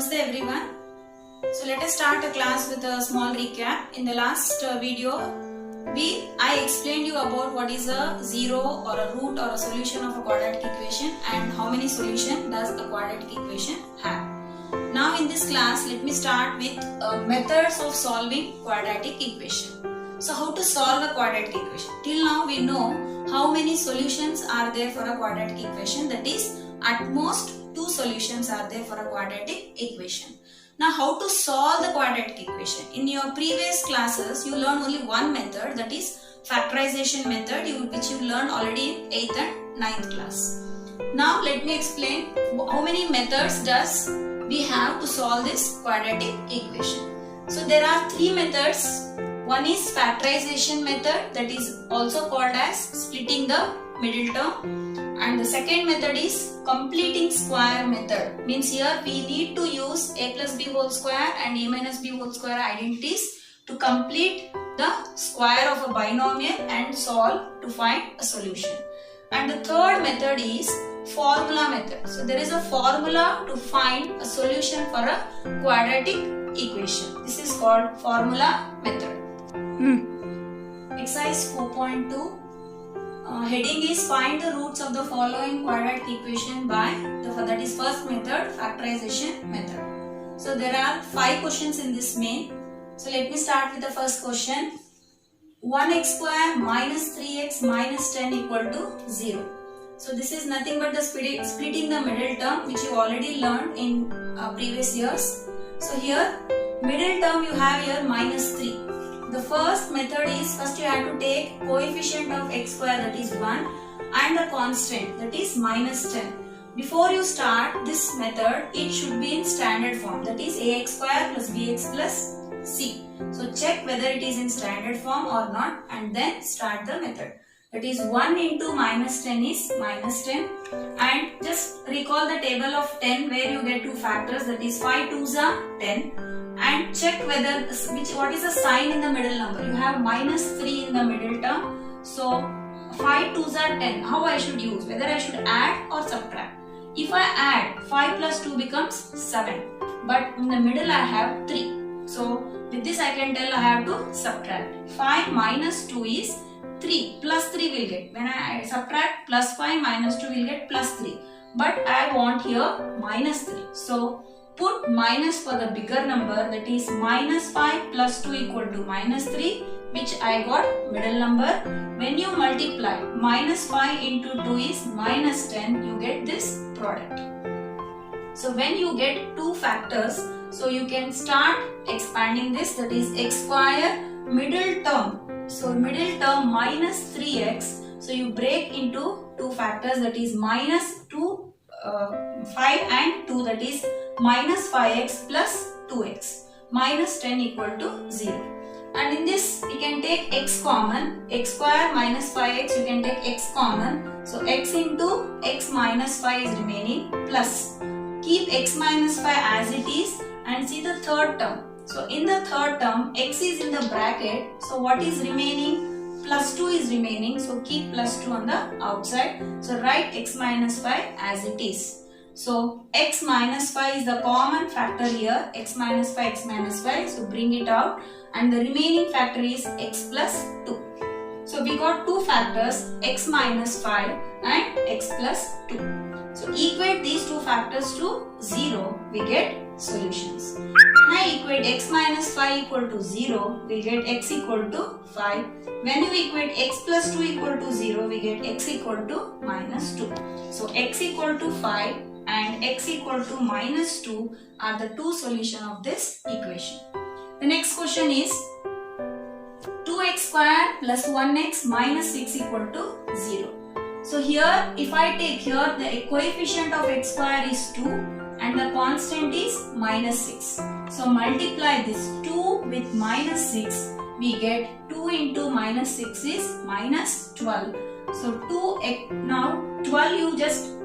Namaste everyone. So let us start a class with a small recap. In the last video, I explained you about what is a zero or a root or a solution of a quadratic equation and how many solutions does a quadratic equation have. Now in this class, let me start with methods of solving quadratic equation. So how to solve a quadratic equation? Till now we know how many solutions are there for a quadratic equation, that is at most 2 solutions are there for a quadratic equation. Now how to solve the quadratic equation? In your previous classes you learned only one method, that is factorization method, which you learned already in 8th and 9th class. Now let me explain how many methods does we have to solve this quadratic equation. So there are 3 methods. One is factorization method, that is also called as splitting the middle term. And the second method is completing square method. Means here we need to use a plus b whole square and a minus b whole square identities to complete the square of a binomial and solve to find a solution. And the third method is formula method. So there is a formula to find a solution for a quadratic equation. This is called formula method. Exercise 4.2. Heading is find the roots of the following quadratic equation by that is first method, factorization method. So there are 5 questions in this main. So let me start with the first question. 1x square minus 3x minus 10 equal to 0. So this is nothing but the splitting the middle term, which you already learned in previous years. So here middle term you have here minus 3. The first method is, first you have to take coefficient of x square, that is 1, and the constant, that is minus 10. Before you start this method, it should be in standard form, that is ax square plus bx plus c. So check whether it is in standard form or not and then start the method. That is 1 into minus 10 is minus 10, and just recall the table of 10 where you get 2 factors, that is 5 2s are 10. And check whether what is the sign in the middle number. You have minus 3 in the middle term. So 5 2s are 10. How I should use? Whether I should add or subtract. If I add, 5 plus 2 becomes 7. But in the middle I have 3. So with this I can tell I have to subtract. 5 minus 2 is 3. Plus 3 will get. When I subtract plus 5 minus 2 will get plus 3. But I want here minus 3. So put minus for the bigger number, that is minus 5 plus 2 equal to minus 3, which I got middle number. When you multiply, minus 5 into 2 is minus 10, you get this product. So when you get 2 factors, so you can start expanding this, that is x square middle term. So middle term minus 3x, so you break into 2 factors, that is minus 5 and 2, that is minus 5x plus 2x, minus 10 equal to 0. And in this we can take x common, x square minus 5x, you can take x common. So x into x minus 5 is remaining, plus keep x minus 5 as it is and see the third term. So in the third term x is in the bracket, so what is remaining? Plus 2 is remaining, so keep plus 2 on the outside. So write x minus 5 as it is. So x minus 5 is the common factor here, x minus 5, x minus 5. So bring it out and the remaining factor is x plus 2. So we got 2 factors, x minus 5 and x plus 2. So equate these 2 factors to 0, we get solutions. When I equate x minus 5 equal to 0, we get x equal to 5. When you equate x plus 2 equal to 0, we get x equal to minus 2. So x equal to 5 and x equal to minus 2 are the 2 solutions of this equation. The next question is 2x square plus 1x minus 6 equal to 0. So here if I take here the coefficient of x square is 2 and the constant is minus 6. So multiply this 2 with minus 6, we get 2 into minus 6 is minus 12. So 2x, now 12 you just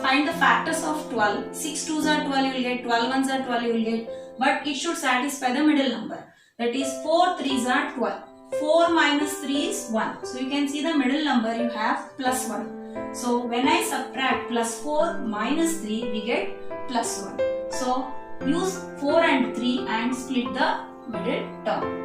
find the factors of 12. 6 2s are 12, you will get 12 1s are 12, you will get, but it should satisfy the middle number, that is 4 3s are 12. 4 minus 3 is 1. So you can see the middle number you have plus 1. So when I subtract plus 4 minus 3, we get plus 1. So use 4 and 3 and split the middle term.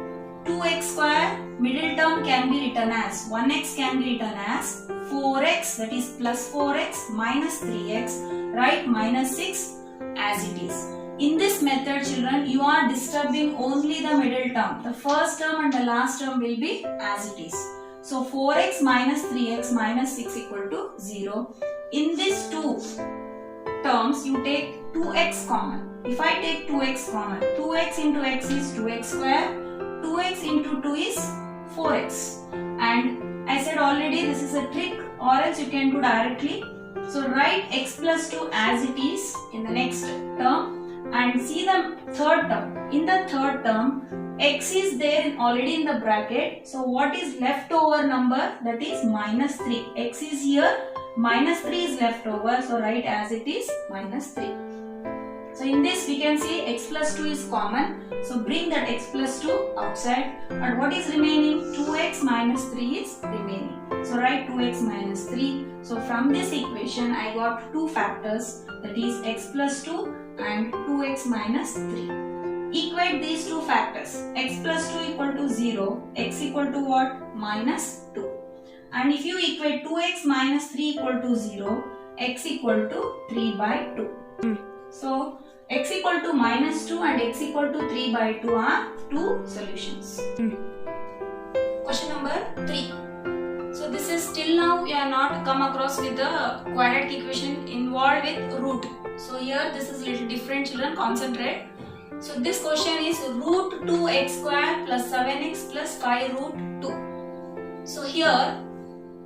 2x square middle term can be written as 1x can be written as 4x, that is plus 4x minus 3x, write minus 6 as it is. In this method, children, you are disturbing only the middle term. The first term and the last term will be as it is. So 4x minus 3x minus 6 equal to 0. In these two terms, you take 2x common. If I take 2x common, 2x into x is 2x square. 2x into 2 is 4x, and I said already this is a trick, or else you can do directly. So write x plus 2 as it is in the next term and see the third term. In the third term, x is there already in the bracket. So what is left over number? That is minus 3. X is here, minus 3 is left over. So write as it is minus 3. So in this we can see x plus 2 is common. So bring that x plus 2 outside. And what is remaining? 2x minus 3 is remaining. So write 2x minus 3. So from this equation I got two factors, that is x plus 2 and 2x minus 3. Equate these two factors. X plus 2 equal to 0. X equal to what? Minus 2. And if you equate 2x minus 3 equal to 0, x equal to 3 by 2. So x equal to minus 2 and x equal to 3 by 2 are two solutions. Question number 3. So this is till now we are not come across with the quadratic equation involved with root. So here this is little different, children, concentrate. So this question is root 2x square plus 7x plus 5 root 2. So here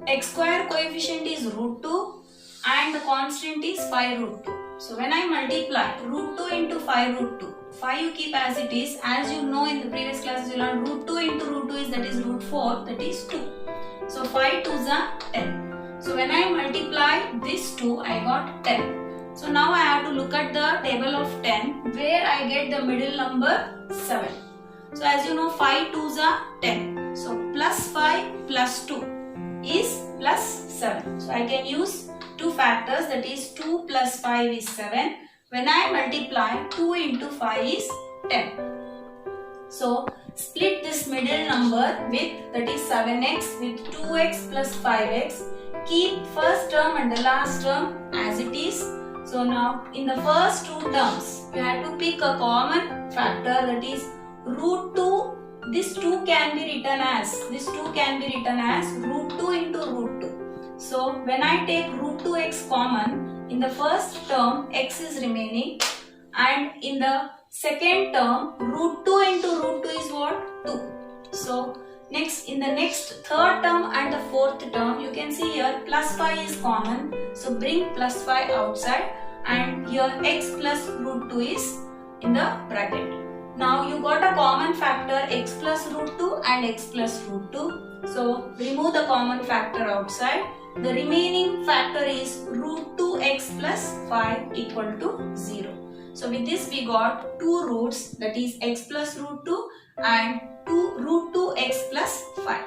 x square coefficient is root 2 and the constant is 5 root 2. So when I multiply root 2 into 5 root 2, 5 you keep as it is. As you know in the previous classes you learned root 2 into root 2 is, that is root 4, that is 2. So 5 2s are 10. So when I multiply this 2, I got 10. So now I have to look at the table of 10 where I get the middle number 7. So as you know 5 2s are 10. So plus 5 plus 2 is plus 7. So I can use two factors, that is 2 plus 5 is 7. When I multiply 2 into 5 is 10. So split this middle number with, that is 7x with 2x plus 5x. Keep first term and the last term as it is. So now in the first two terms you have to pick a common factor, that is root 2. This 2 can be written as, root 2 into root 2. So when I take root 2x common, in the first term x is remaining, and in the second term root 2 into root 2 is what? 2. So next, in the next third term and the fourth term, you can see here plus 5 is common. So bring plus 5 outside, and here x plus root 2 is in the bracket. Now you got a common factor x plus root 2 and x plus root 2. So remove the common factor outside. The remaining factor is root 2x plus 5 equal to 0. So with this we got two roots, that is x plus root 2 and root 2x plus 5.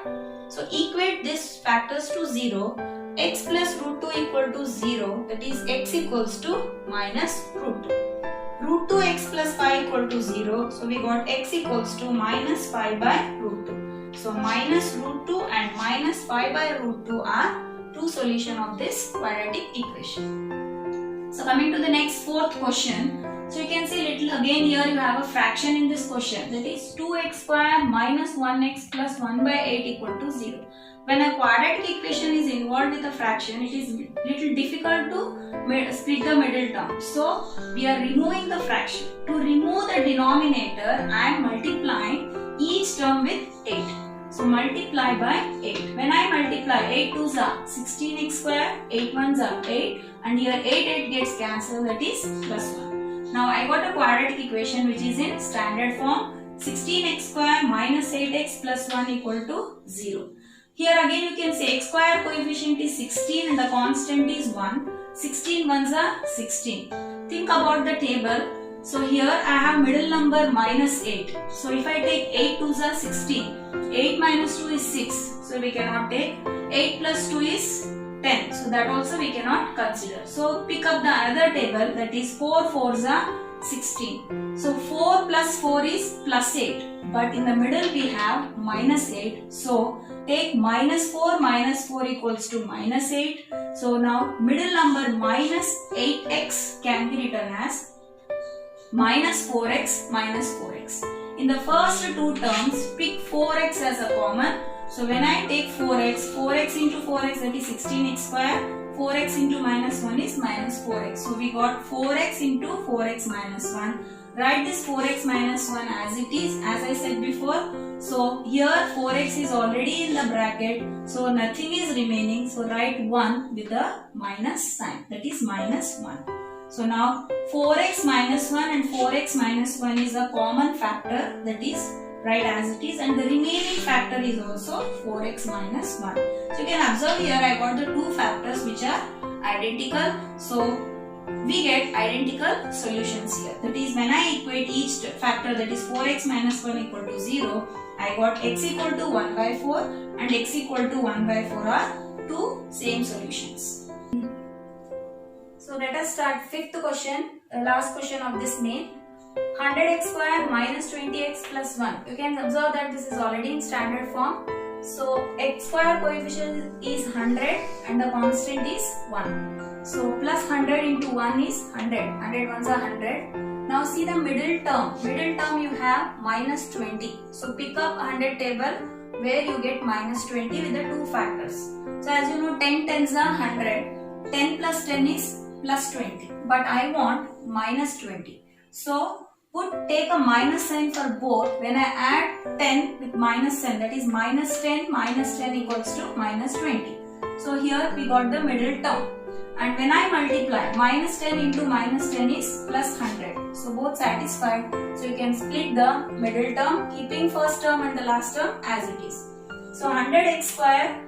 So equate these factors to 0. X plus root 2 equal to 0, that is x equals to minus root 2. Root 2x plus 5 equal to 0. So we got x equals to minus 5 by root 2. So minus root 2 and minus 5 by root 2 are two solutions of this quadratic equation. So coming to the next fourth question. So you can see little again here you have a fraction in this question, that is 2x square minus 1x plus 1 by 8 equal to 0. When a quadratic equation is involved with a fraction, it is little difficult to split the middle term. So we are removing the fraction. To remove the denominator, I am multiplying each term with 8. So multiply by 8. When I multiply 8 2s are 16x square, 8 1s are 8, and here 8 gets cancelled, that is plus 1. Now I got a quadratic equation which is in standard form, 16x square minus 8x plus 1 equal to 0. Here again you can say x square coefficient is 16 and the constant is 1. 16 1s are 16. Think about the table. So here I have middle number minus 8. So if I take 8 2s are 16. 8 minus 2 is 6. So we cannot take. 8 plus 2 is 10. So that also we cannot consider. So pick up the other table, that is 4 4s are 16. So 4 plus 4 is plus 8. But in the middle we have minus 8. So take minus 4 equals to minus 8. So now middle number minus 8x can be written as minus 4x minus 4x. In the first two terms, pick 4x as a common. So when I take 4x into 4x, that is 16x square. 4x into minus 1 is minus 4x. So we got 4x into 4x minus 1. Write this 4x minus 1 as it is, as I said before. So here 4x is already in the bracket. So nothing is remaining. So write 1 with a minus sign. That is minus 1. So now 4x minus 1 and 4x minus 1 is a common factor, that is write as it is, and the remaining factor is also 4x minus 1. So you can observe here I got the two factors which are identical. So we get identical solutions here. That is when I equate each factor, that is 4x minus 1 equal to 0, I got x equal to 1 by 4 and x equal to 1 by 4 are two same solutions. So let us start fifth question, last question of this main. 100x square minus 20x plus 1. You can observe that this is already in standard form. So x square coefficient is 100 and the constant is 1. So plus 100 into 1 is 100. 100 ones are 100. Now see the middle term. Middle term you have minus 20. So pick up 100 table where you get minus 20 with the two factors. So as you know 10 tens are 100. 10 plus 10 is plus 20, but I want minus 20. So take a minus sign for both. When I add 10 with minus 10, that is minus 10 equals to minus 20. So here we got the middle term. And when I multiply, minus 10 into minus 10 is plus 100. So both satisfied. So you can split the middle term, keeping first term and the last term as it is. So 100x square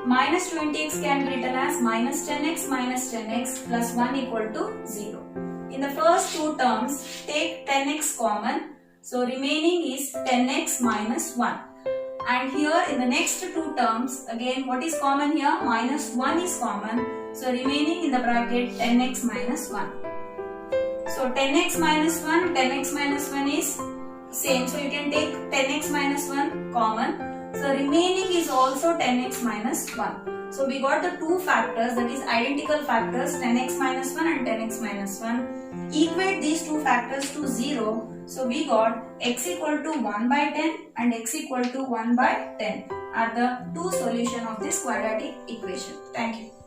minus 20x can be written as minus 10x plus 1 equal to 0. In the first two terms, take 10x common. So remaining is 10x minus 1. And here in the next two terms, again what is common here? Minus 1 is common. So remaining in the bracket 10x minus 1. So 10x minus 1, 10x minus 1 is same. So you can take 10x minus 1 common. So remaining is also 10x minus 1. So we got the two factors, that is identical factors, 10x minus 1 and 10x minus 1. Equate these two factors to 0. So we got x equal to 1 by 10 and x equal to 1 by 10 are the two solutions of this quadratic equation. Thank you.